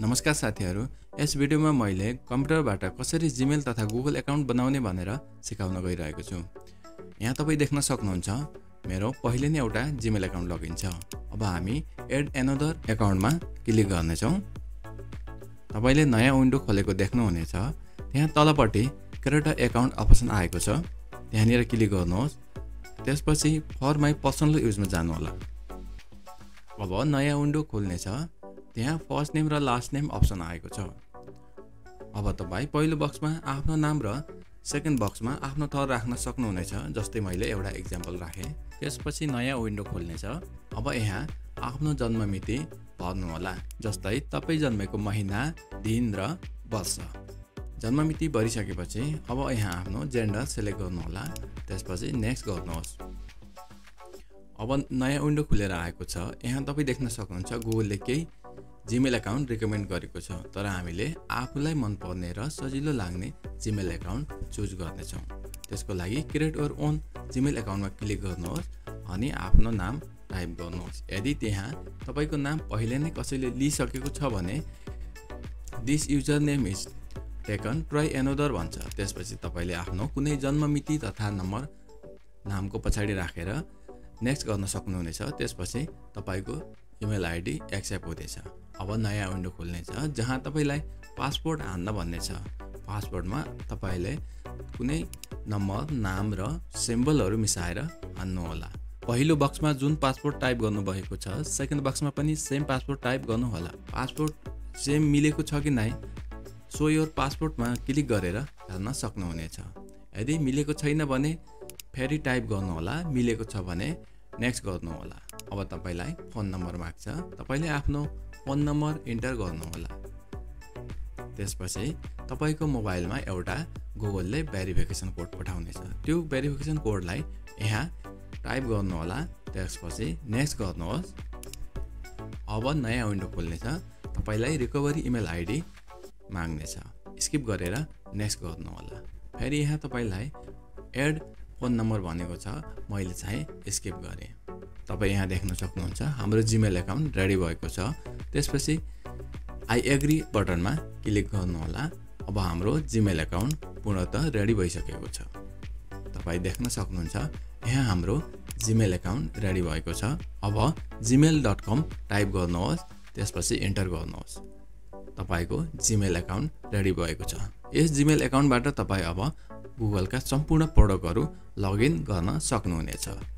नमस्कार साथीहरु, यस भिडियोमा मैले कम्प्युटरबाट कसरी जीमेल तथा गुगल एकाउन्ट बनाउने भनेर सिकाउन गइरहेको छु। यहाँ तपाई देख्न सक्नुहुन्छ मेरो पहिले नै एउटा जीमेल एकाउन्ट लगइन छ। अब हामी एड एनदर एकाउन्टमा क्लिक गर्ने छौं। तपाईले नयाँ विन्डो खोलेको देख्नुहुनेछ। त्यहाँ तलपट्टि क्रिएट अ एकाउन्ट अप्सन आएको छ। त्यहाँनिर क्लिक गर्नुहोस्। त्यसपछि फर माई पर्सनल युजमा जानु होला। अब नयाँ विन्डो खोल्ने छ। त्यहाँ फर्स्ट नेम र लास्ट नेम अप्सन आएको छ। अब तपाई पहिलो बक्समा आफ्नो नाम र सेकेन्ड बक्समा आफ्नो थर राख्न सक्नुहुनेछ। जस्तै मैले एउटा एक्जाम्पल राखे। त्यसपछि नयाँ विन्डो खोल्ने छ। अब यहाँ आफ्नो जन्म मिति भर्नु होला। जस्तै तपाई जन्मेको महिना, दिन र वर्ष। जन्म मिति भरिसकेपछि अब यहाँ आफ्नो जेन्डर सिलेक्ट गर्नु होला। त्यसपछि नेक्स्ट गर्नुहोस्। अब नयाँ विन्डो खुलेर आएको छ। यहाँ तपाई देख्न सक्नुहुन्छ गुगलले केही जीमेल एकाउन्ट रिकमेन्ड गरेको छ। तर हामीले आफूलाई मन पर्ने र सजिलो लाग्ने जीमेल एकाउन्ट चुज गर्ने छौं। त्यसको लागि क्रिएट योर ओन जीमेल एकाउन्टमा क्लिक गर्नुहोस् अनि आफ्नो नाम टाइप गर्नुहोस्। यदि त्यहाँ तपाईको नाम पहिले नै कसैले लिइसकेको छ भने this user name is taken try another भन्छ। त्यसपछि तपाईले आफ्नो कुनै जन्म मिति तथा नम्बर नामको पछाडी राखेर नेक्स्ट गर्न सक्नुहुनेछ। त्यसपछि तपाईको इमेल आईडी एक्सेप्ट हुँदैछ। अब नयाँ विन्डो खुल्ने छ जहाँ तपाईलाई पासपोर्ट हान्न भन्ने छ। पासपोर्टमा तपाईले कुनै नम्बर, नाम र सिम्बलहरु मिसाएर हान्नु होला। पहिलो बक्समा जुन पासपोर्ट टाइप गर्नु भएको छ, सेकेन्ड बक्समा पनि सेम पासपोर्ट टाइप गर्नु होला। पासपोर्ट सेम मिलेको छ कि नै सो योर पासपोर्टमा क्लिक गरेर हेर्न सक्नुहुनेछ। यदि मिलेको छैन भने फेरि टाइप गर्नु होला। मिलेको छ भने नेक्स्ट गर्नु होला। अब तपाईलाई फोन नम्बर माग्छ। तपाईले आफ्नो फोन नम्बर इन्टर गर्नु होला। त्यसपछि तपाईको मोबाइलमा एउटा गुगलले भेरिफिकेसन कोड पठाउनेछ। त्यो भेरिफिकेसन कोडलाई यहाँ टाइप गर्नु होला। त्यसपछि नेक्स्ट गर्नुहोस्। अब नयाँ विन्डो खोल्ने छ। तपाईलाई रिकभरी इमेल आईडी माग्ने छ। स्किप गरेर नेक्स्ट गर्नु होला। फेरि यहाँ तपाईलाई एड फोन नम्बर भनेको छ। मैले चाहिँ स्किप गरे। तपाई यहाँ देख्न सक्नुहुन्छ हाम्रो जीमेल एकाउन्ट रेडी भएको छ। त्यसपछि आई एग्री बटनमा क्लिक गर्नु होला। अब हाम्रो जीमेल एकाउन्ट पूर्णतः रेडी भइसकेको छ। तपाई देख्न सक्नुहुन्छ यहाँ हाम्रो जीमेल एकाउन्ट रेडी भएको छ। अब gmail.com टाइप गर्नुहोस्। त्यसपछि इन्टर गर्नुहोस्। तपाईको जीमेल एकाउन्ट रेडी भएको छ। यस जीमेल एकाउन्टबाट तपाई अब गुगलका सम्पूर्ण प्रोडक्टहरु लगइन गर्न सक्नुहुनेछ।